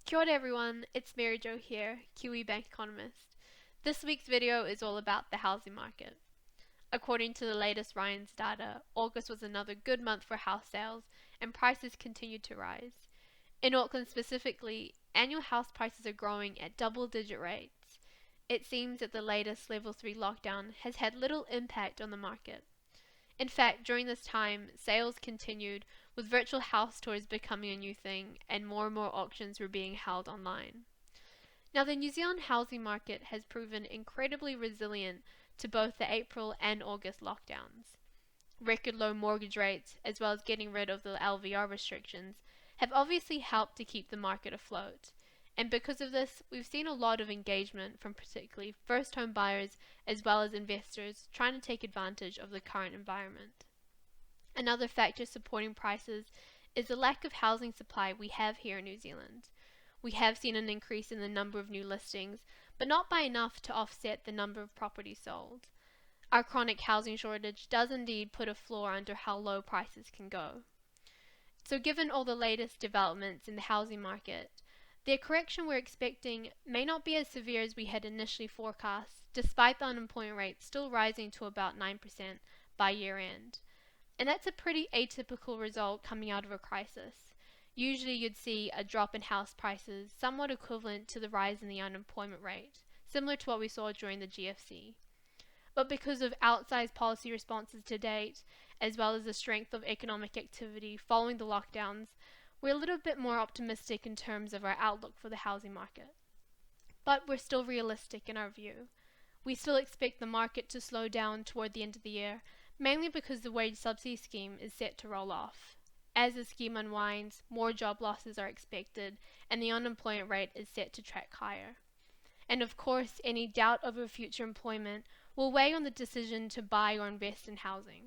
Kia ora everyone, it's Mary Jo here, Kiwibank Economist. This week's video is all about the housing market. According to the latest Ryan's data, August was another good month for house sales and prices continued to rise. In Auckland specifically, annual house prices are growing at double-digit rates. It seems that the latest Level 3 lockdown has had little impact on the market. In fact, during this time, sales continued, with virtual house tours becoming a new thing, and more auctions were being held online. Now, the New Zealand housing market has proven incredibly resilient to both the April and August lockdowns. Record low mortgage rates, as well as getting rid of the LVR restrictions, have obviously helped to keep the market afloat. And because of this, we've seen a lot of engagement from particularly first home buyers as well as investors trying to take advantage of the current environment. Another factor supporting prices is the lack of housing supply we have here in New Zealand. We have seen an increase in the number of new listings, but not by enough to offset the number of properties sold. Our chronic housing shortage does indeed put a floor under how low prices can go. So given all the latest developments in the housing market, the correction we're expecting may not be as severe as we had initially forecast, despite the unemployment rate still rising to about 9% by year end. And that's a pretty atypical result coming out of a crisis. Usually you'd see a drop in house prices somewhat equivalent to the rise in the unemployment rate, similar to what we saw during the GFC. But because of outsized policy responses to date, as well as the strength of economic activity following the lockdowns, we're a little bit more optimistic in terms of our outlook for the housing market. But we're still realistic in our view. We still expect the market to slow down toward the end of the year, mainly because the wage subsidy scheme is set to roll off. As the scheme unwinds, more job losses are expected, and the unemployment rate is set to track higher. And of course, any doubt over future employment will weigh on the decision to buy or invest in housing.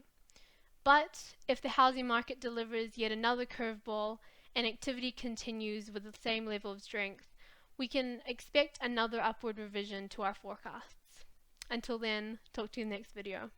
But if the housing market delivers yet another curveball and activity continues with the same level of strength, we can expect another upward revision to our forecasts. Until then, talk to you in the next video.